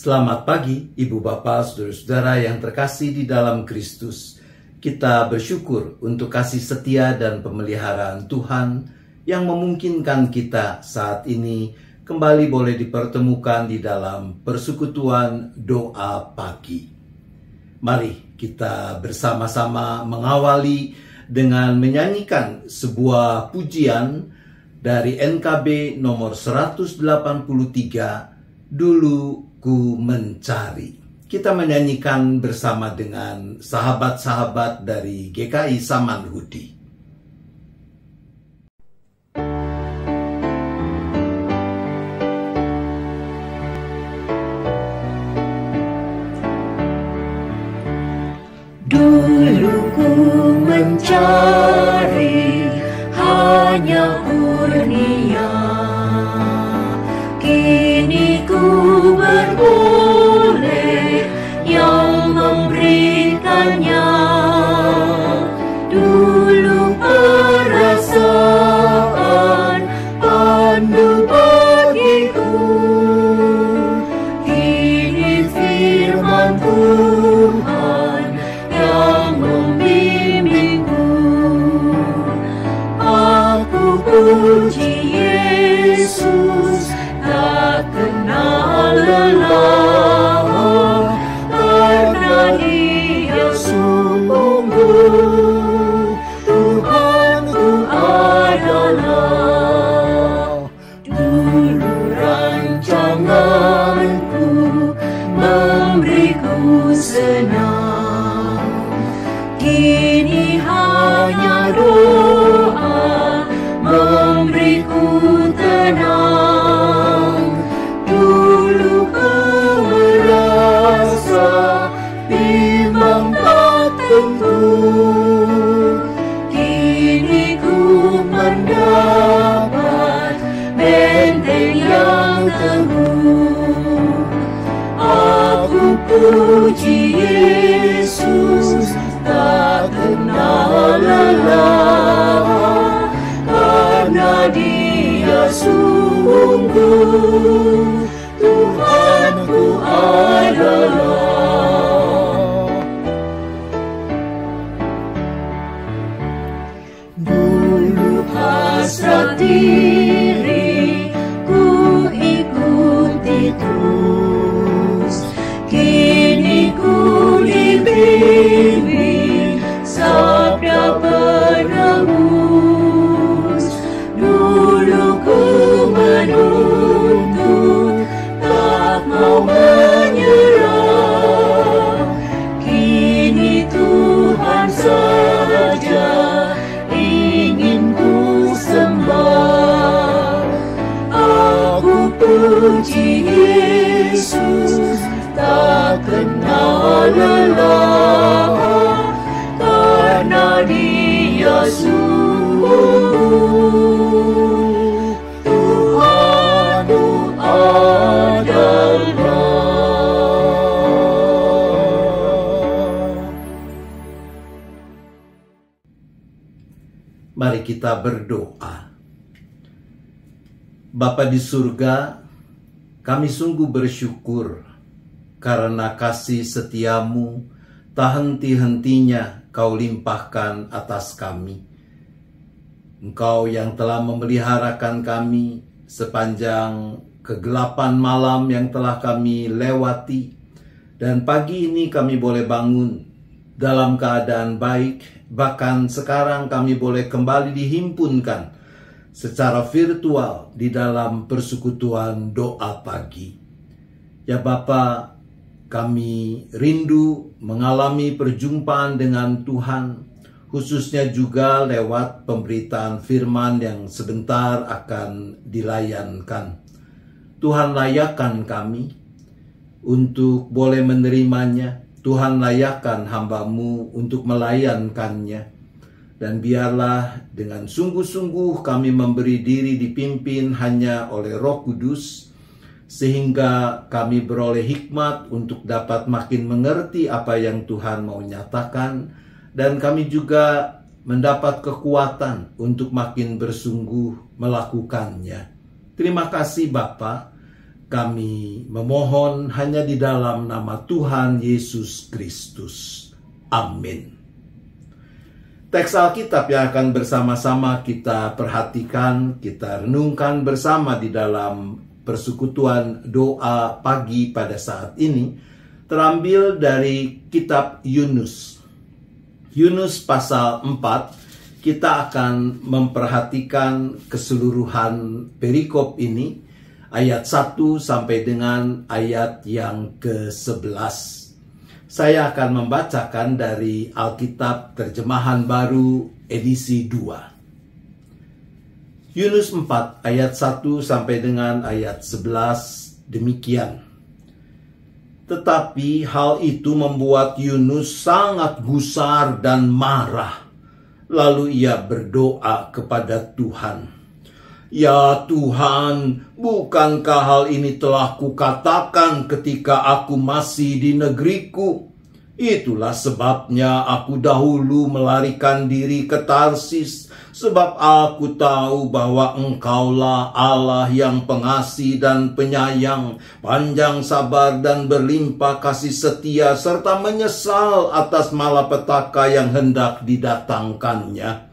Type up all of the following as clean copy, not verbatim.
Selamat pagi, Ibu Bapak, Saudara-saudara yang terkasih di dalam Kristus. Kita bersyukur untuk kasih setia dan pemeliharaan Tuhan yang memungkinkan kita saat ini kembali boleh dipertemukan di dalam persekutuan doa pagi. Mari kita bersama-sama mengawali dengan menyanyikan sebuah pujian dari NKB nomor 183, Dulu Ku Mencari. Kita menyanyikan bersama dengan sahabat-sahabat dari GKI Samanhudi. Dulu ku mencari hanya kurnia, kini ku beroleh yang memberikannya. Dulu perasaan pandu bagiku, kini firman Tuhan yang membimbingku. Aku puji Yesus, tak kenal lelah, karena Dia sungguh Tuhanku adalah. Dulu rancanganku memberiku senang, kini hanya doa memberiku tenang. Dulu ku merasa bimbang tak tentu, kini ku mendapat benteng yang teguh. Aku puji Yesus, tak kenal lelah, karena Dia sungguh Tuhanku adalah. Dulu hasrat diri ku ikuti terus, kini ku dibimbing sabda penebus. Dulu ku menuntut, tak mau menyerah, kini Tuhan saja ingin ku sembah. Aku puji Yesus, tak kenal lelah, karena Dia sungguh Tuhanku adalah. Mari kita berdoa. Bapa di surga, kami sungguh bersyukur karena kasih setiamu tak henti-hentinya Kau limpahkan atas kami. Engkau yang telah memeliharakan kami sepanjang kegelapan malam yang telah kami lewati, dan pagi ini kami boleh bangun dalam keadaan baik. Bahkan sekarang kami boleh kembali dihimpunkan secara virtual di dalam persekutuan doa pagi. Ya Bapa, kami rindu mengalami perjumpaan dengan Tuhan, khususnya juga lewat pemberitaan firman yang sebentar akan dilayankan. Tuhan layakkan kami untuk boleh menerimanya. Tuhan layakkan hamba-Mu untuk melayankannya. Dan biarlah dengan sungguh-sungguh kami memberi diri dipimpin hanya oleh Roh Kudus, sehingga kami beroleh hikmat untuk dapat makin mengerti apa yang Tuhan mau nyatakan, dan kami juga mendapat kekuatan untuk makin bersungguh melakukannya. Terima kasih Bapa, Kami memohon hanya di dalam nama Tuhan Yesus Kristus. Amin. Teks Alkitab yang akan bersama-sama kita perhatikan, kita renungkan bersama di dalam persekutuan doa pagi pada saat ini, terambil dari kitab Yunus. Yunus pasal 4, kita akan memperhatikan keseluruhan perikop ini, ayat 1 sampai dengan ayat yang ke-11. Saya akan membacakan dari Alkitab Terjemahan Baru edisi 2. Yunus 4 ayat 1 sampai dengan ayat 11 demikian. Tetapi hal itu membuat Yunus sangat gusar dan marah. Lalu ia berdoa kepada Tuhan. Ya Tuhan, bukankah hal ini telah kukatakan ketika aku masih di negeriku? Itulah sebabnya aku dahulu melarikan diri ke Tarsis, sebab aku tahu bahwa Engkaulah Allah yang pengasih dan penyayang, panjang sabar dan berlimpah kasih setia, serta menyesal atas malapetaka yang hendak didatangkannya.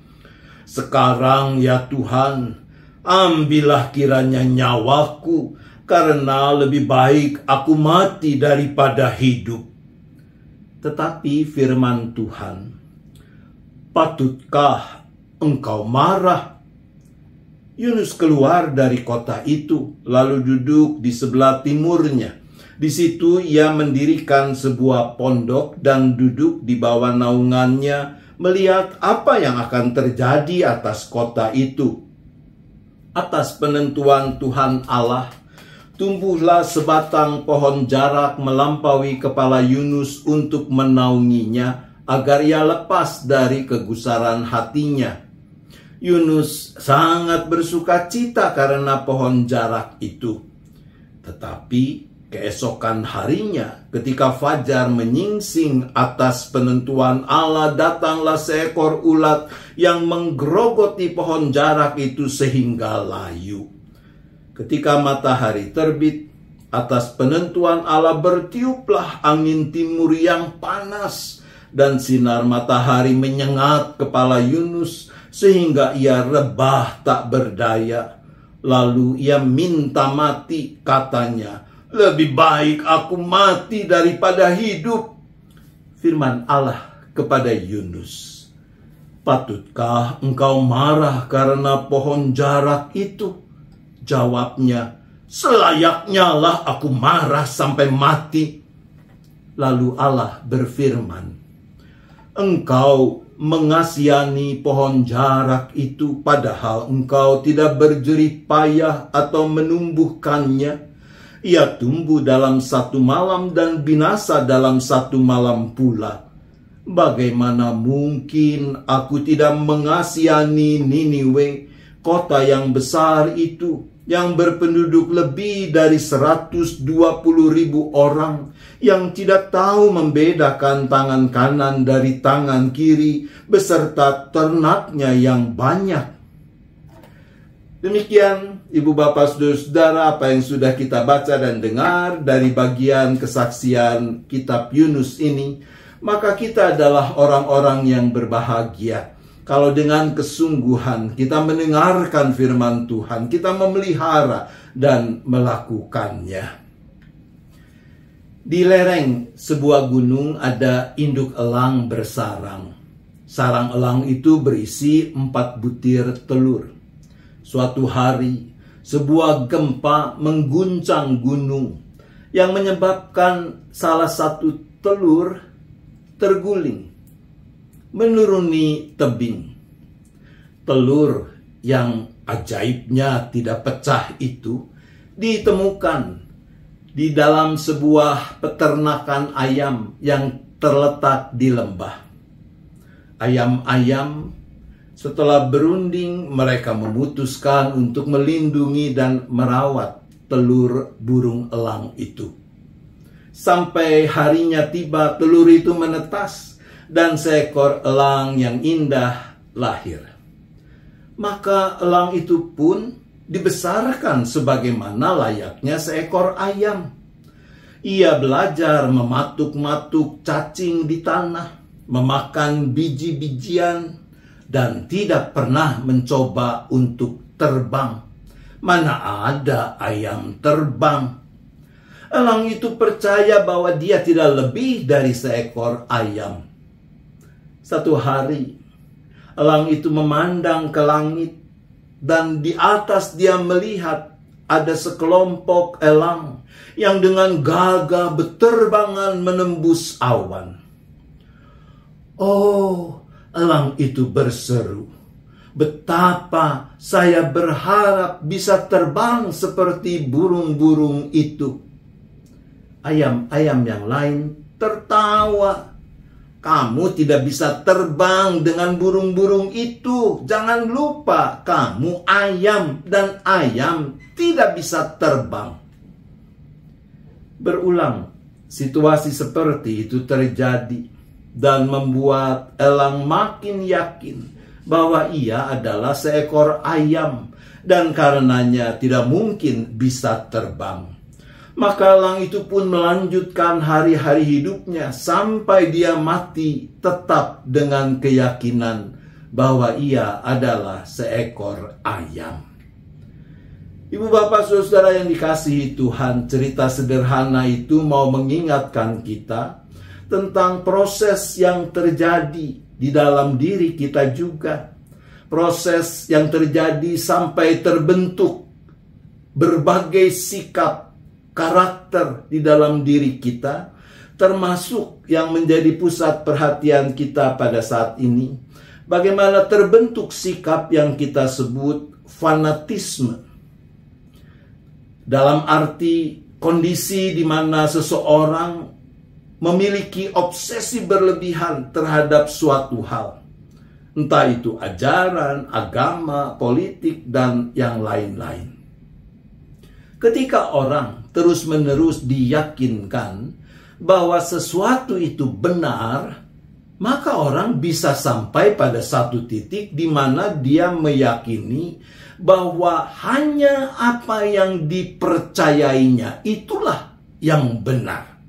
Sekarang ya Tuhan, ambillah kiranya nyawaku, karena lebih baik aku mati daripada hidup. Tetapi firman Tuhan, patutkah engkau marah? Yunus keluar dari kota itu, lalu duduk di sebelah timurnya. Di situ ia mendirikan sebuah pondok dan duduk di bawah naungannya, melihat apa yang akan terjadi atas kota itu. Atas penentuan Tuhan Allah, tumbuhlah sebatang pohon jarak melampaui kepala Yunus untuk menaunginya, agar ia lepas dari kegusaran hatinya. Yunus sangat bersuka cita karena pohon jarak itu. Tetapi keesokan harinya, ketika fajar menyingsing atas penentuan Allah, datanglah seekor ulat yang menggerogoti pohon jarak itu sehingga layu. Ketika matahari terbit, atas penentuan Allah bertiuplah angin timur yang panas, dan sinar matahari menyengat kepala Yunus sehingga ia rebah tak berdaya. Lalu ia minta mati, katanya, lebih baik aku mati daripada hidup. Firman Allah kepada Yunus, patutkah engkau marah karena pohon jarak itu? Jawabnya, selayaknya lah aku marah sampai mati. Lalu Allah berfirman, engkau mengasihani pohon jarak itu, padahal engkau tidak berjerih payah atau menumbuhkannya. Ia tumbuh dalam satu malam dan binasa dalam satu malam pula. Bagaimana mungkin aku tidak mengasihani Niniwe, kota yang besar itu, yang berpenduduk lebih dari 120.000 orang, yang tidak tahu membedakan tangan kanan dari tangan kiri, beserta ternaknya yang banyak. Demikian, Ibu Bapak Saudara-saudara, apa yang sudah kita baca dan dengar dari bagian kesaksian kitab Yunus ini, maka kita adalah orang-orang yang berbahagia. Kalau dengan kesungguhan kita mendengarkan firman Tuhan, kita memelihara dan melakukannya. Di lereng sebuah gunung ada induk elang bersarang. Sarang elang itu berisi 4 butir telur. Suatu hari, sebuah gempa mengguncang gunung yang menyebabkan salah satu telur terguling, menuruni tebing. Telur yang ajaibnya tidak pecah itu ditemukan di dalam sebuah peternakan ayam yang terletak di lembah. Ayam-ayam setelah berunding, mereka memutuskan untuk melindungi dan merawat telur burung elang itu. Sampai harinya tiba, telur itu menetas dan seekor elang yang indah lahir. Maka elang itu pun dibesarkan sebagaimana layaknya seekor ayam. Ia belajar mematuk-matuk cacing di tanah, memakan biji-bijian, dan tidak pernah mencoba untuk terbang. Mana ada ayam terbang? Elang itu percaya bahwa dia tidak lebih dari seekor ayam. Satu hari, elang itu memandang ke langit, dan di atas dia melihat ada sekelompok elang yang dengan gagah berterbangan menembus awan. Oh, elang itu berseru, "Betapa saya berharap bisa terbang seperti burung-burung itu." Ayam-ayam yang lain tertawa. "Kamu tidak bisa terbang dengan burung-burung itu. Jangan lupa, kamu ayam, dan ayam tidak bisa terbang." Berulang, situasi seperti itu terjadi dan membuat elang makin yakin bahwa ia adalah seekor ayam dan karenanya tidak mungkin bisa terbang. Maka elang itu pun melanjutkan hari-hari hidupnya sampai dia mati tetap dengan keyakinan bahwa ia adalah seekor ayam. Ibu bapak saudara yang dikasihi Tuhan, cerita sederhana itu mau mengingatkan kita tentang proses yang terjadi di dalam diri kita juga. Proses yang terjadi sampai terbentuk berbagai sikap karakter di dalam diri kita, termasuk yang menjadi pusat perhatian kita pada saat ini. Bagaimana terbentuk sikap yang kita sebut fanatisme. Dalam arti kondisi di mana seseorang memiliki obsesi berlebihan terhadap suatu hal. Entah itu ajaran, agama, politik, dan yang lain-lain. Ketika orang terus-menerus diyakinkan bahwa sesuatu itu benar, maka orang bisa sampai pada satu titik di mana dia meyakini bahwa hanya apa yang dipercayainya itulah yang benar.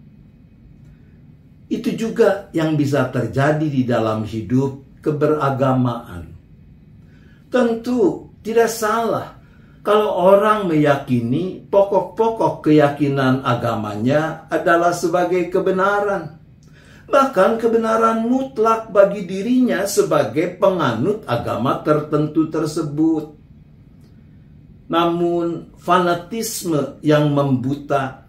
Itu juga yang bisa terjadi di dalam hidup keberagamaan. Tentu tidak salah kalau orang meyakini pokok-pokok keyakinan agamanya adalah sebagai kebenaran. Bahkan kebenaran mutlak bagi dirinya sebagai penganut agama tertentu tersebut. Namun fanatisme yang membuta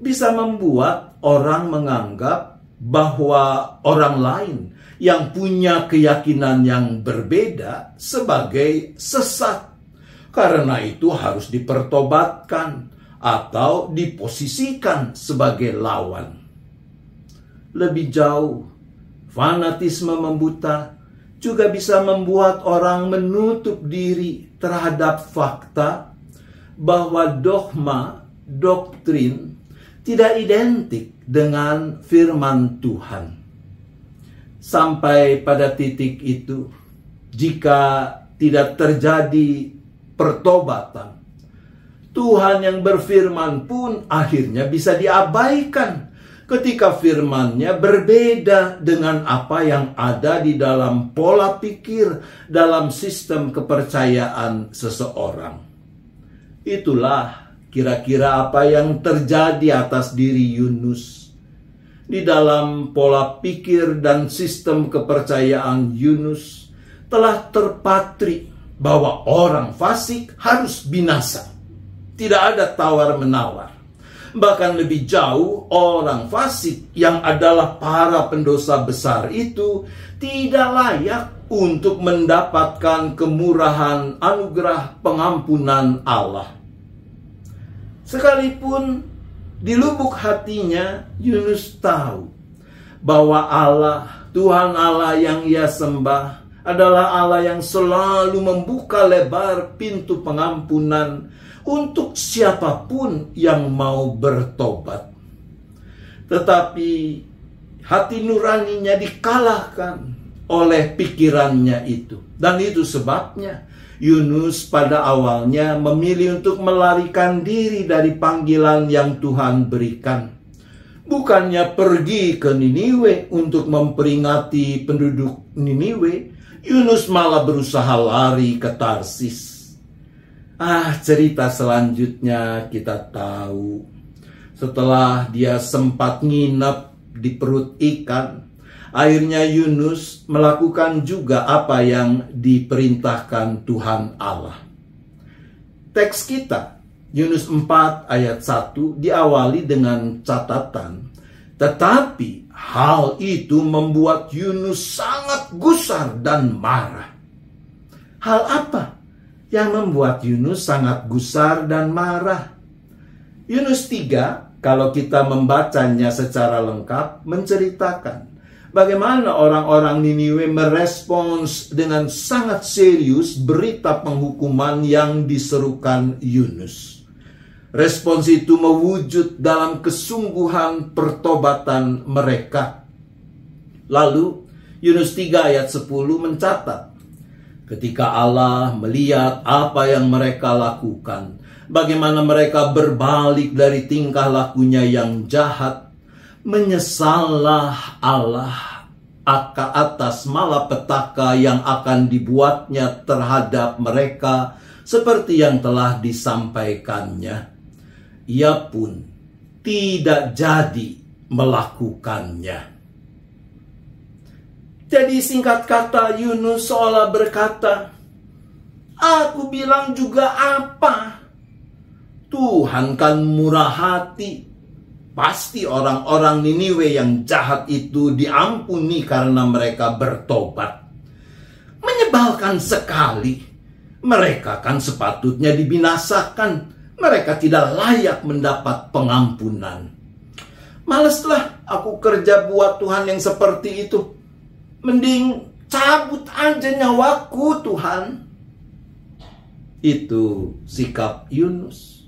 bisa membuat orang menganggap bahwa orang lain yang punya keyakinan yang berbeda sebagai sesat. Karena itu harus dipertobatkan atau diposisikan sebagai lawan. Lebih jauh, fanatisme membuta juga bisa membuat orang menutup diri terhadap fakta bahwa dogma, doktrin tidak identik dengan firman Tuhan. Sampai pada titik itu, jika tidak terjadi pertobatan, Tuhan yang berfirman pun akhirnya bisa diabaikan ketika firman-Nya berbeda dengan apa yang ada di dalam pola pikir, dalam sistem kepercayaan seseorang. Itulah kira-kira apa yang terjadi atas diri Yunus. Di dalam pola pikir dan sistem kepercayaan Yunus telah terpatri bahwa orang fasik harus binasa. Tidak ada tawar-menawar. Bahkan lebih jauh, orang fasik yang adalah para pendosa besar itu tidak layak untuk mendapatkan kemurahan anugerah pengampunan Allah. Sekalipun di lubuk hatinya Yunus tahu bahwa Allah, Tuhan Allah yang ia sembah, adalah Allah yang selalu membuka lebar pintu pengampunan untuk siapapun yang mau bertobat. Tetapi hati nuraninya dikalahkan oleh pikirannya itu. Dan itu sebabnya Yunus pada awalnya memilih untuk melarikan diri dari panggilan yang Tuhan berikan. Bukannya pergi ke Niniwe untuk memperingati penduduk Niniwe, Yunus malah berusaha lari ke Tarsis. Cerita selanjutnya kita tahu. Setelah dia sempat nginep di perut ikan, akhirnya Yunus melakukan juga apa yang diperintahkan Tuhan Allah. Teks kita, Yunus 4 ayat 1 diawali dengan catatan, tetapi hal itu membuat Yunus sangat gusar dan marah. Hal apa yang membuat Yunus sangat gusar dan marah? Yunus 3, kalau kita membacanya secara lengkap, menceritakan bagaimana orang-orang Niniwe merespons dengan sangat serius berita penghukuman yang diserukan Yunus. Respons itu mewujud dalam kesungguhan pertobatan mereka. Lalu Yunus 3 ayat 10 mencatat, ketika Allah melihat apa yang mereka lakukan, bagaimana mereka berbalik dari tingkah lakunya yang jahat, menyesallah Allah atas malapetaka yang akan dibuatnya terhadap mereka seperti yang telah disampaikannya. Ia pun tidak jadi melakukannya. Jadi singkat kata, Yunus seolah berkata, aku bilang juga apa? Tuhan kan murah hati. Pasti orang-orang Niniwe yang jahat itu diampuni karena mereka bertobat. Menyebalkan sekali. Mereka kan sepatutnya dibinasakan. Mereka tidak layak mendapat pengampunan. Maleslah aku kerja buat Tuhan yang seperti itu. Mending cabut aja nyawaku, Tuhan. Itu sikap Yunus.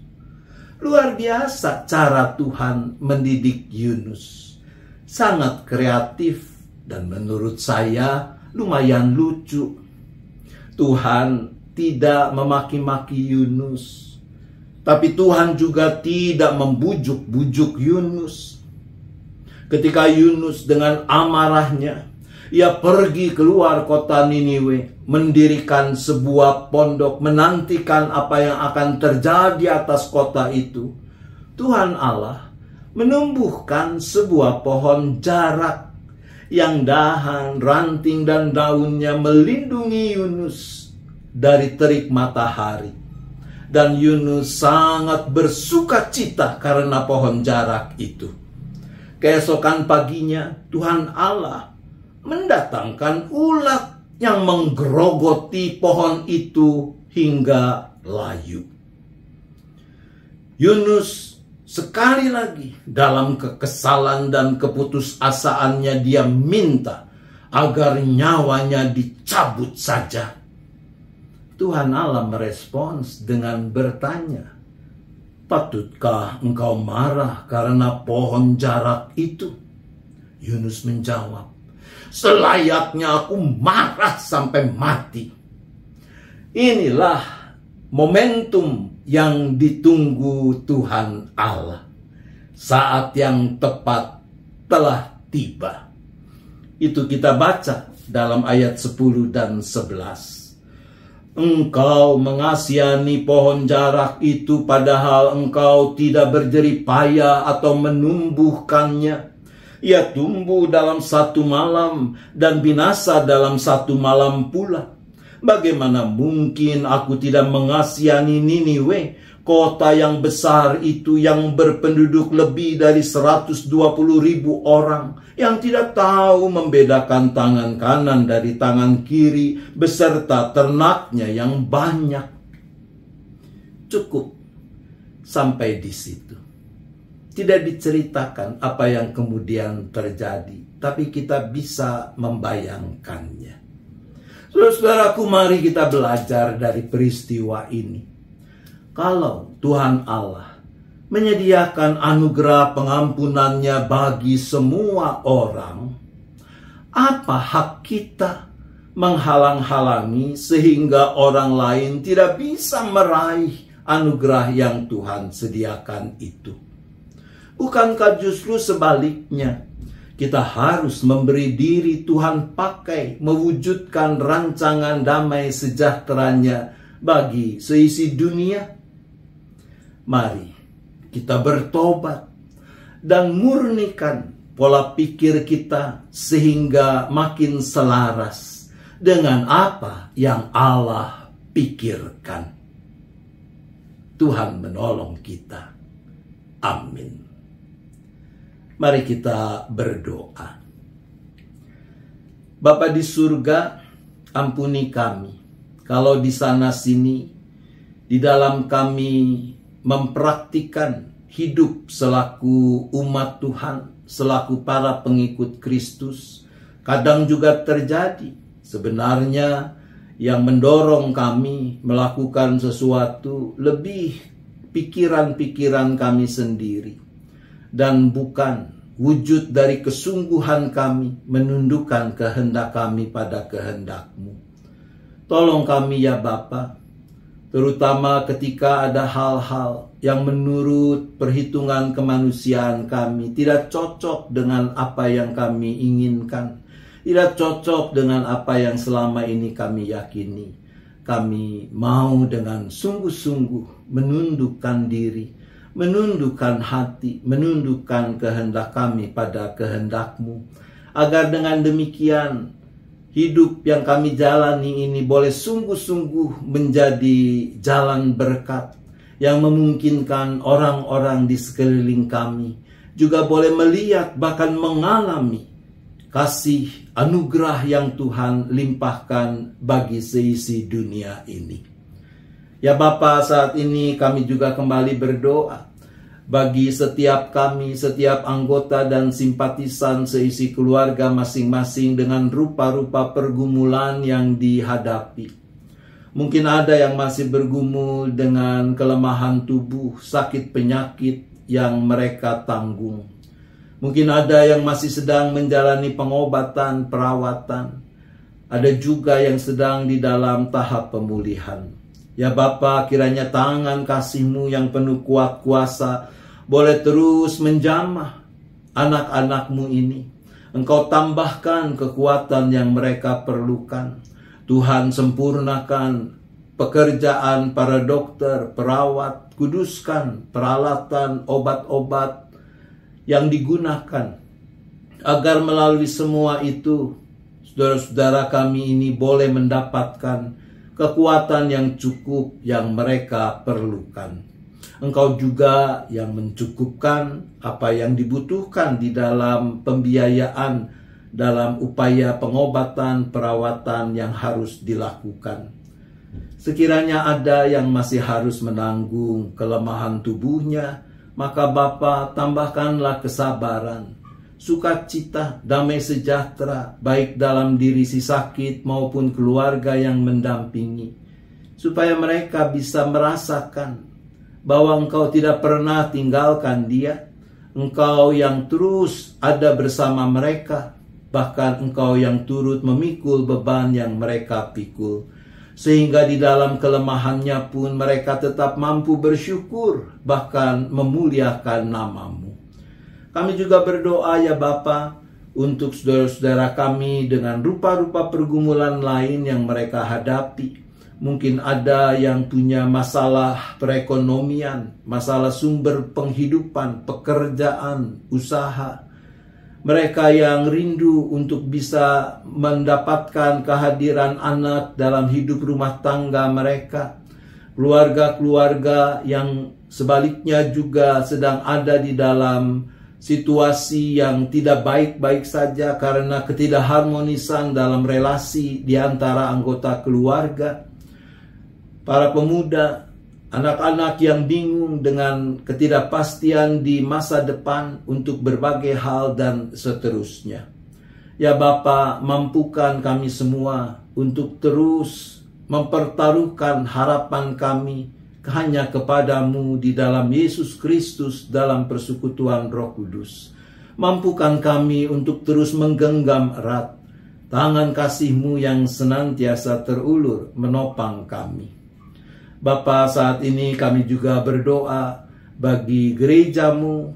Luar biasa cara Tuhan mendidik Yunus. Sangat kreatif dan menurut saya lumayan lucu. Tuhan tidak memaki-maki Yunus, tapi Tuhan juga tidak membujuk-bujuk Yunus. Ketika Yunus dengan amarahnya, ia pergi keluar kota Niniwe, mendirikan sebuah pondok, menantikan apa yang akan terjadi atas kota itu. Tuhan Allah menumbuhkan sebuah pohon jarak yang dahan, ranting, dan daunnya melindungi Yunus dari terik matahari. Dan Yunus sangat bersuka cita karena pohon jarak itu. Keesokan paginya, Tuhan Allah mendatangkan ulat yang menggerogoti pohon itu hingga layu. Yunus sekali lagi dalam kekesalan dan keputusasaannya dia minta agar nyawanya dicabut saja. Tuhan Allah merespons dengan bertanya, patutkah engkau marah karena pohon jarak itu? Yunus menjawab, selayaknya aku marah sampai mati. Inilah momentum yang ditunggu Tuhan Allah. Saat yang tepat telah tiba. Itu kita baca dalam ayat 10 dan 11. Engkau mengasihani pohon jarak itu padahal engkau tidak berjerih payah atau menumbuhkannya. Ia tumbuh dalam satu malam dan binasa dalam satu malam pula. Bagaimana mungkin aku tidak mengasihani Niniwe, kota yang besar itu yang berpenduduk lebih dari 120.000 orang, yang tidak tahu membedakan tangan kanan dari tangan kiri, beserta ternaknya yang banyak. Cukup sampai di situ. Tidak diceritakan apa yang kemudian terjadi, tapi kita bisa membayangkannya. Saudaraku, mari kita belajar dari peristiwa ini. Kalau Tuhan Allah menyediakan anugerah pengampunannya bagi semua orang, apa hak kita menghalang-halangi sehingga orang lain tidak bisa meraih anugerah yang Tuhan sediakan itu. Bukankah justru sebaliknya, kita harus memberi diri Tuhan pakai mewujudkan rancangan damai sejahteranya bagi seisi dunia? Mari kita bertobat dan murnikan pola pikir kita sehingga makin selaras dengan apa yang Allah pikirkan. Tuhan menolong kita. Amin. Mari kita berdoa. Bapa di surga, ampuni kami kalau di sana sini di dalam kami mempraktikkan hidup selaku umat Tuhan, selaku para pengikut Kristus, kadang juga terjadi sebenarnya yang mendorong kami melakukan sesuatu lebih pikiran-pikiran kami sendiri dan bukan wujud dari kesungguhan kami menundukkan kehendak kami pada kehendak-Mu. Tolong kami ya Bapa, terutama ketika ada hal-hal yang menurut perhitungan kemanusiaan kami tidak cocok dengan apa yang kami inginkan, tidak cocok dengan apa yang selama ini kami yakini. Kami mau dengan sungguh-sungguh menundukkan diri, menundukkan hati, menundukkan kehendak kami pada kehendak-Mu, agar dengan demikian hidup yang kami jalani ini boleh sungguh-sungguh menjadi jalan berkat yang memungkinkan orang-orang di sekeliling kami juga boleh melihat bahkan mengalami kasih anugerah yang Tuhan limpahkan bagi seisi dunia ini. Ya Bapa, saat ini kami juga kembali berdoa bagi setiap kami, setiap anggota dan simpatisan seisi keluarga masing-masing dengan rupa-rupa pergumulan yang dihadapi. Mungkin ada yang masih bergumul dengan kelemahan tubuh, sakit penyakit yang mereka tanggung. Mungkin ada yang masih sedang menjalani pengobatan, perawatan. Ada juga yang sedang di dalam tahap pemulihan. Ya Bapa, kiranya tangan kasih-Mu yang penuh kuat kuasa boleh terus menjamah anak-anak-Mu ini. Engkau tambahkan kekuatan yang mereka perlukan. Tuhan sempurnakan pekerjaan para dokter, perawat, kuduskan peralatan, obat-obat yang digunakan, agar melalui semua itu saudara-saudara kami ini boleh mendapatkan kekuatan yang cukup yang mereka perlukan. Engkau juga yang mencukupkan apa yang dibutuhkan di dalam pembiayaan, dalam upaya pengobatan, perawatan yang harus dilakukan. Sekiranya ada yang masih harus menanggung kelemahan tubuhnya, maka Bapa, tambahkanlah kesabaran, sukacita, damai sejahtera, baik dalam diri si sakit maupun keluarga yang mendampingi, supaya mereka bisa merasakan bahwa Engkau tidak pernah tinggalkan dia, Engkau yang terus ada bersama mereka, bahkan Engkau yang turut memikul beban yang mereka pikul. Sehingga di dalam kelemahannya pun mereka tetap mampu bersyukur, bahkan memuliakan nama-Mu. Kami juga berdoa ya Bapa, untuk saudara-saudara kami dengan rupa-rupa pergumulan lain yang mereka hadapi. Mungkin ada yang punya masalah perekonomian, masalah sumber penghidupan, pekerjaan, usaha. Mereka yang rindu untuk bisa mendapatkan kehadiran anak dalam hidup rumah tangga mereka. Keluarga-keluarga yang sebaliknya juga sedang ada di dalam situasi yang tidak baik-baik saja karena ketidakharmonisan dalam relasi di antara anggota keluarga. Para pemuda, anak-anak yang bingung dengan ketidakpastian di masa depan untuk berbagai hal dan seterusnya. Ya Bapa, mampukan kami semua untuk terus mempertaruhkan harapan kami hanya kepadamu di dalam Yesus Kristus dalam persekutuan Roh Kudus. Mampukan kami untuk terus menggenggam erat Tangan kasih-Mu yang senantiasa terulur menopang kami. Bapa, saat ini kami juga berdoa bagi gereja-Mu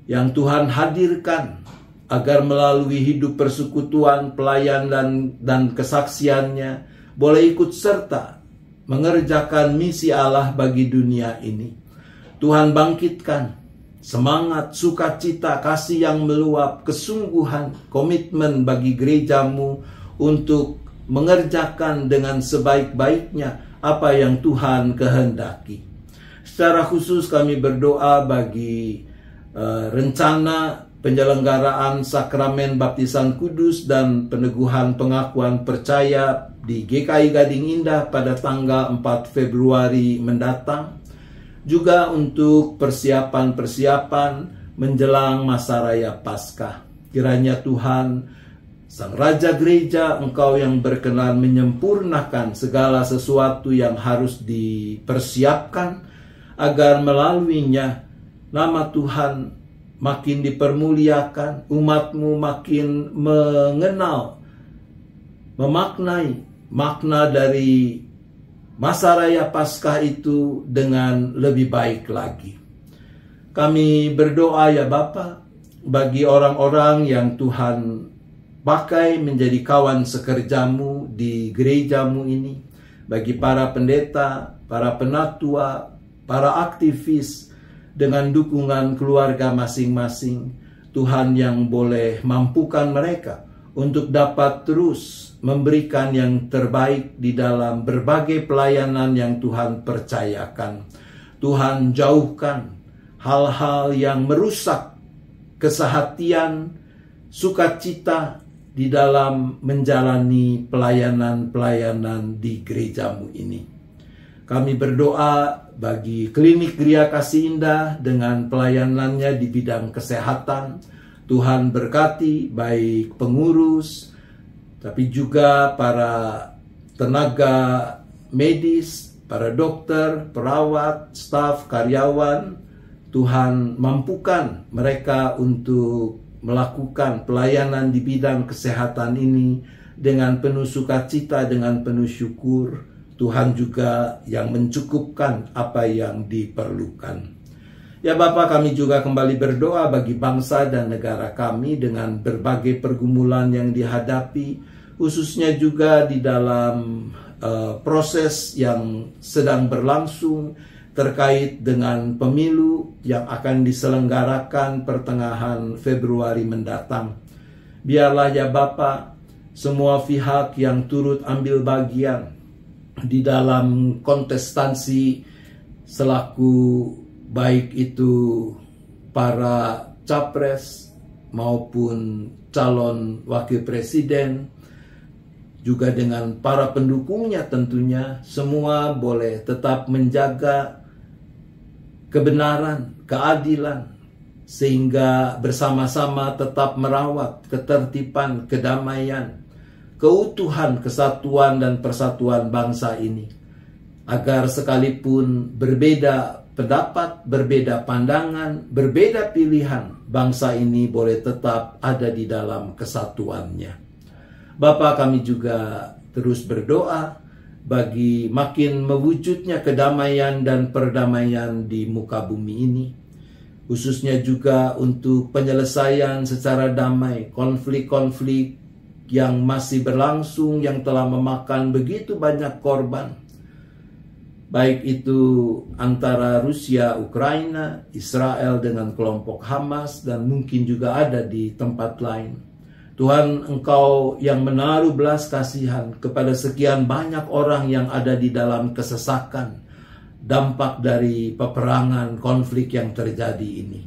yang Tuhan hadirkan, agar melalui hidup persekutuan, pelayanan, dan kesaksiannya boleh ikut serta mengerjakan misi Allah bagi dunia ini. Tuhan bangkitkan semangat, sukacita, kasih yang meluap, kesungguhan, komitmen bagi gereja-Mu untuk mengerjakan dengan sebaik-baiknya apa yang Tuhan kehendaki. Secara khusus kami berdoa bagi rencana penyelenggaraan sakramen baptisan kudus dan peneguhan pengakuan percaya di GKI Gading Indah pada tanggal 4 Februari mendatang. Juga untuk persiapan-persiapan menjelang masa raya Paskah. Kiranya Tuhan, Sang Raja Gereja, Engkau yang berkenan menyempurnakan segala sesuatu yang harus dipersiapkan, agar melaluinya nama Tuhan makin dipermuliakan, umat-Mu makin mengenal, memaknai makna dari masa raya Paskah itu dengan lebih baik lagi. Kami berdoa ya Bapa, bagi orang-orang yang Tuhan pakai menjadi kawan sekerja-Mu di gereja-Mu ini, bagi para pendeta, para penatua, para aktivis, dengan dukungan keluarga masing-masing, Tuhan yang boleh mampukan mereka untuk dapat terus memberikan yang terbaik di dalam berbagai pelayanan yang Tuhan percayakan. Tuhan jauhkan hal-hal yang merusak kesehatian, sukacita di dalam menjalani pelayanan-pelayanan di gereja-Mu ini. Kami berdoa bagi klinik Gria Kasih Indah dengan pelayanannya di bidang kesehatan. Tuhan berkati baik pengurus, tapi juga para tenaga medis, para dokter, perawat, staf, karyawan. Tuhan mampukan mereka untuk melakukan pelayanan di bidang kesehatan ini dengan penuh sukacita, dengan penuh syukur. Tuhan juga yang mencukupkan apa yang diperlukan. Ya Bapa, kami juga kembali berdoa bagi bangsa dan negara kami dengan berbagai pergumulan yang dihadapi, khususnya juga di dalam proses yang sedang berlangsung terkait dengan pemilu yang akan diselenggarakan pertengahan Februari mendatang. Biarlah ya Bapa, semua pihak yang turut ambil bagian di dalam kontestasi selaku baik itu para capres maupun calon wakil presiden, juga dengan para pendukungnya tentunya, semua boleh tetap menjaga kebenaran, keadilan, sehingga bersama-sama tetap merawat ketertiban, kedamaian, keutuhan, kesatuan, dan persatuan bangsa ini. Agar sekalipun berbeda pendapat, berbeda pandangan, berbeda pilihan, bangsa ini boleh tetap ada di dalam kesatuannya. Bapa, kami juga terus berdoa bagi makin mewujudnya kedamaian dan perdamaian di muka bumi ini, khususnya juga untuk penyelesaian secara damai konflik-konflik yang masih berlangsung, yang telah memakan begitu banyak korban, baik itu antara Rusia, Ukraina, Israel dengan kelompok Hamas, dan mungkin juga ada di tempat lain. Tuhan, Engkau yang menaruh belas kasihan kepada sekian banyak orang yang ada di dalam kesesakan, dampak dari peperangan, konflik yang terjadi ini.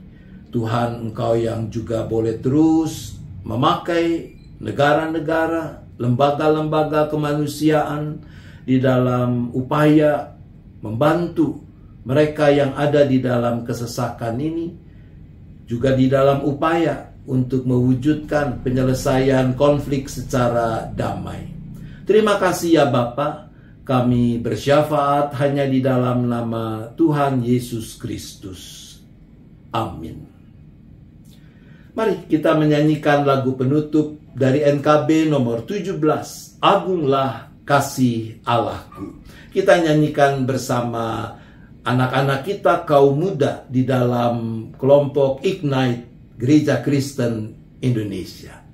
Tuhan, Engkau yang juga boleh terus memakai negara-negara, lembaga-lembaga kemanusiaan di dalam upaya membantu mereka yang ada di dalam kesesakan ini, juga di dalam upaya untuk mewujudkan penyelesaian konflik secara damai. Terima kasih ya Bapa, kami bersyafaat hanya di dalam nama Tuhan Yesus Kristus. Amin. Mari kita menyanyikan lagu penutup dari NKB nomor 17, Agunglah Kasih Allahku. Kita nyanyikan bersama anak-anak kita kaum muda di dalam kelompok Ignite Gereja Kristen Indonesia.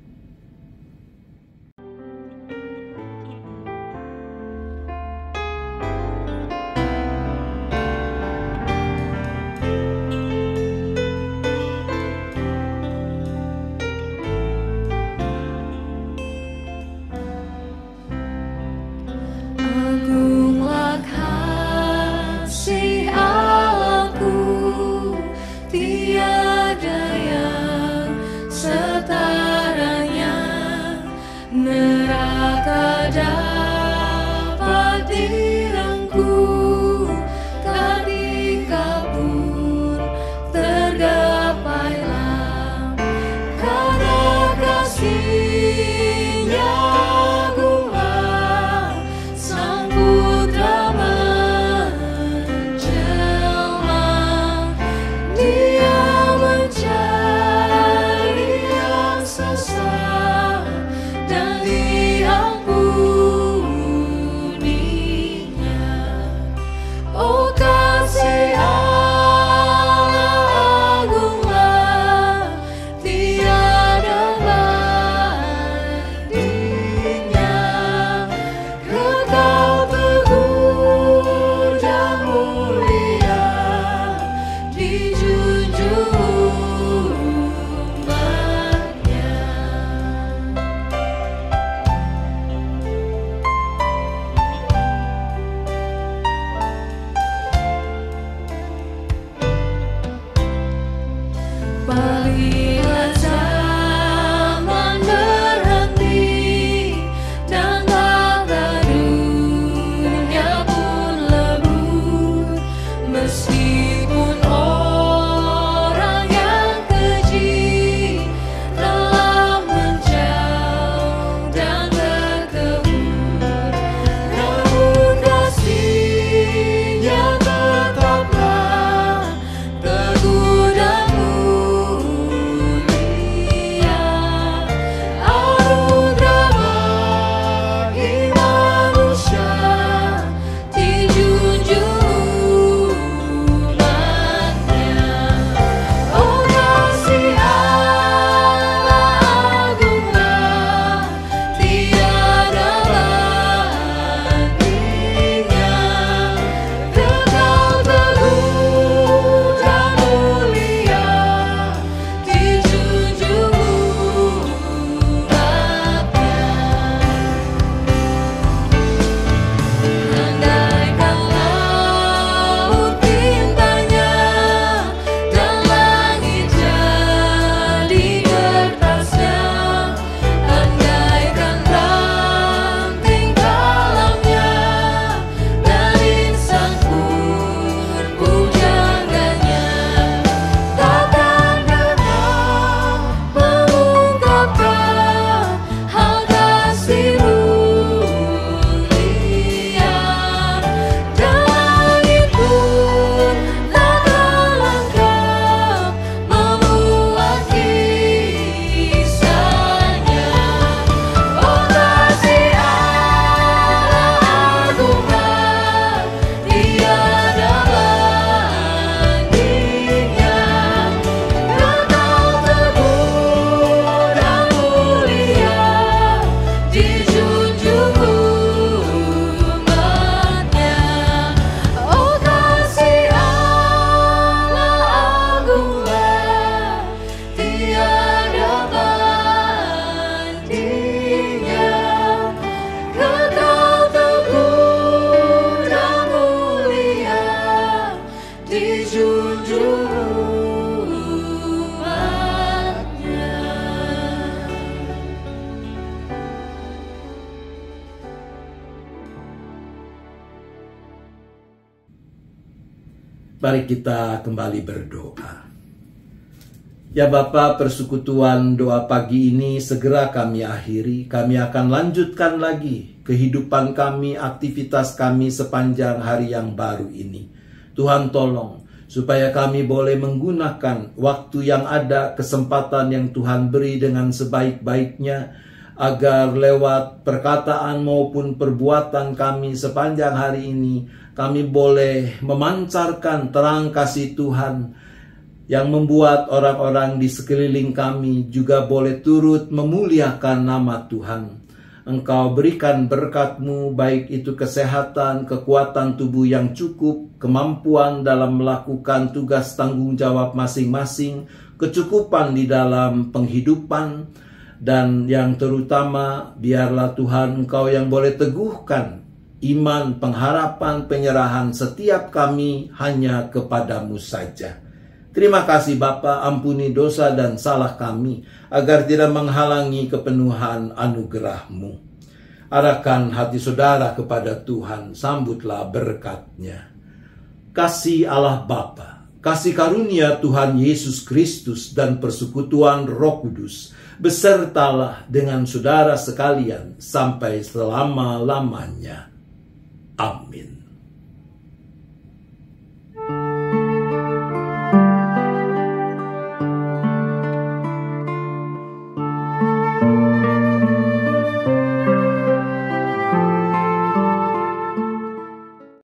Mari kita kembali berdoa. Ya Bapa, persekutuan doa pagi ini segera kami akhiri. Kami akan lanjutkan lagi kehidupan kami, aktivitas kami sepanjang hari yang baru ini. Tuhan tolong supaya kami boleh menggunakan waktu yang ada, kesempatan yang Tuhan beri dengan sebaik-baiknya, agar lewat perkataan maupun perbuatan kami sepanjang hari ini, kami boleh memancarkan terang kasih Tuhan yang membuat orang-orang di sekeliling kami juga boleh turut memuliakan nama Tuhan. Engkau berikan berkat-Mu, baik itu kesehatan, kekuatan tubuh yang cukup, kemampuan dalam melakukan tugas tanggung jawab masing-masing, kecukupan di dalam penghidupan, dan yang terutama biarlah Tuhan Engkau yang boleh teguhkan iman, pengharapan, penyerahan setiap kami hanya kepadamu saja. Terima kasih Bapa, ampuni dosa dan salah kami, agar tidak menghalangi kepenuhan anugerah-Mu. Arahkan hati saudara kepada Tuhan, sambutlah berkat-Nya. Kasih Allah Bapa, kasih karunia Tuhan Yesus Kristus dan persekutuan Roh Kudus, besertalah dengan saudara sekalian sampai selama-lamanya. Amin.